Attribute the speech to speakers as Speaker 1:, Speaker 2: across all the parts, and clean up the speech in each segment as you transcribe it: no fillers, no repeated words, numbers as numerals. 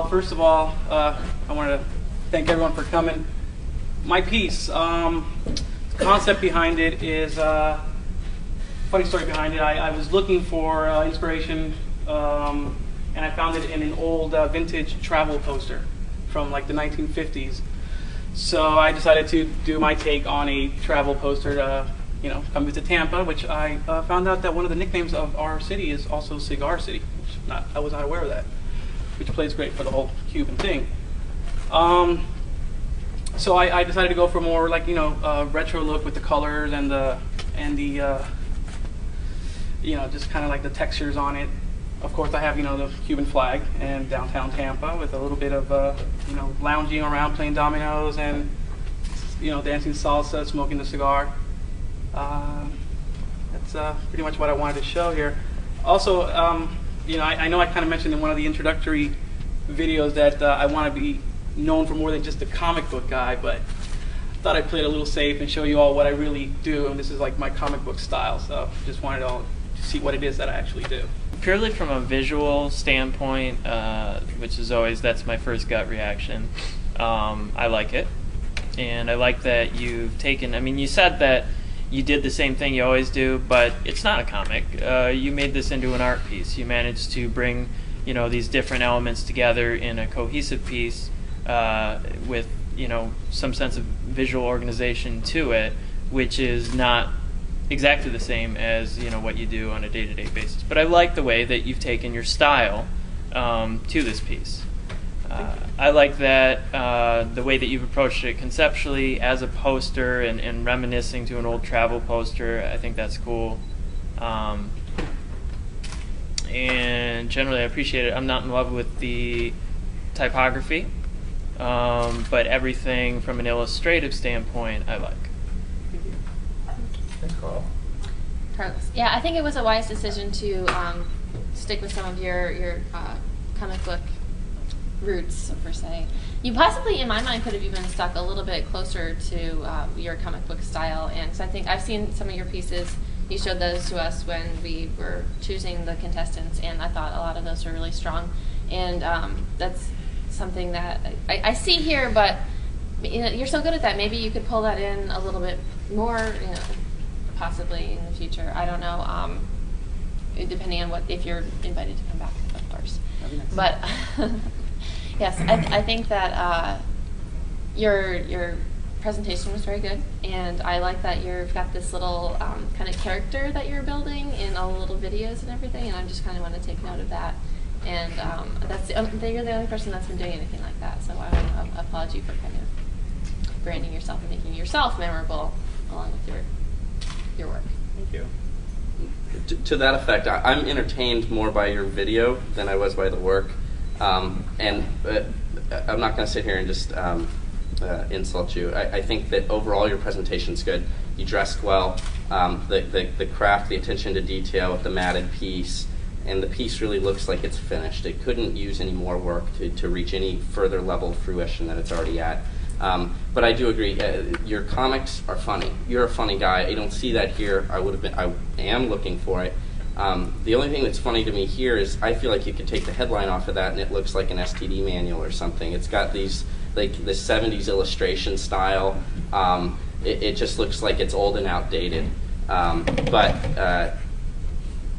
Speaker 1: First of all, I want to thank everyone for coming. My piece, the concept behind it is, funny story behind it. I was looking for inspiration, and I found it in an old vintage travel poster from like the 1950s. So I decided to do my take on a travel poster, come visit Tampa, which I found out that one of the nicknames of our city is also Cigar City, which I was not aware of that, which plays great for the whole Cuban thing. So I decided to go for more like retro look with the colors and the just kind of like the textures on it. Of course, I have the Cuban flag and downtown Tampa with a little bit of lounging around, playing dominoes, and dancing salsa, smoking the cigar. That's pretty much what I wanted to show here. Also, I know I kind of mentioned in one of the introductory videos that I want to be known for more than just a comic book guy, but I thought I'd play it a little safe and show you all what I really do, and this is like my comic book style, so just wanted all to see what it is that I actually do.
Speaker 2: Purely from a visual standpoint, which is always, that's my first gut reaction, I like it. And I like that you've taken, you said that you did the same thing you always do, but it's not a comic. You made this into an art piece. You managed to bring these different elements together in a cohesive piece with some sense of visual organization to it, which is not exactly the same as what you do on a day-to-day basis. But I like the way that you've taken your style to this piece. I like that the way that you've approached it conceptually as a poster and reminiscing to an old travel poster. I think that's cool. And generally I appreciate it. I'm not in love with the typography, but everything from an illustrative standpoint I like.
Speaker 3: Thanks, Carl.
Speaker 4: Carlos. Yeah, I think it was a wise decision to stick with some of your comic book roots, per se. You possibly, in my mind, could have even stuck a little bit closer to your comic book style, and so I think I've seen some of your pieces. You showed those to us when we were choosing the contestants, and I thought a lot of those were really strong, and that's something that I see here, but you're so good at that. Maybe you could pull that in a little bit more, possibly in the future. I don't know, depending on if you're invited to come back, of course. But yes, I think that your presentation was very good, and I like that you've got this little kind of character that you're building in all the little videos and everything, and I just kind of want to take note of that. And you're the only person that's been doing anything like that, so I want to applaud you for kind of branding yourself and making yourself memorable along with your work.
Speaker 1: Thank you.
Speaker 5: To that effect, I'm entertained more by your video than I was by the work. And I'm not going to sit here and just insult you. I think that overall your presentation's good. You dressed well. The craft, the attention to detail with the matted piece, and the piece really looks like it's finished. It couldn't use any more work to reach any further level of fruition that it's already at. But I do agree. Your comics are funny. You're a funny guy. I don't see that here. I am looking for it. The only thing that's funny to me here is I feel like you could take the headline off of that and it looks like an STD manual or something. It's got these the 70s illustration style. It just looks like it's old and outdated. But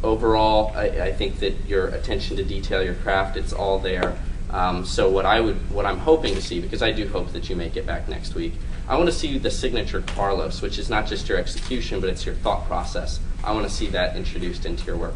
Speaker 5: overall, I think that your attention to detail, your craft, it's all there. So what I'm hoping to see, because I do hope that you make it back next week, I want to see the signature Carlos, which is not just your execution, but it's your thought process. I want to see that introduced into your work.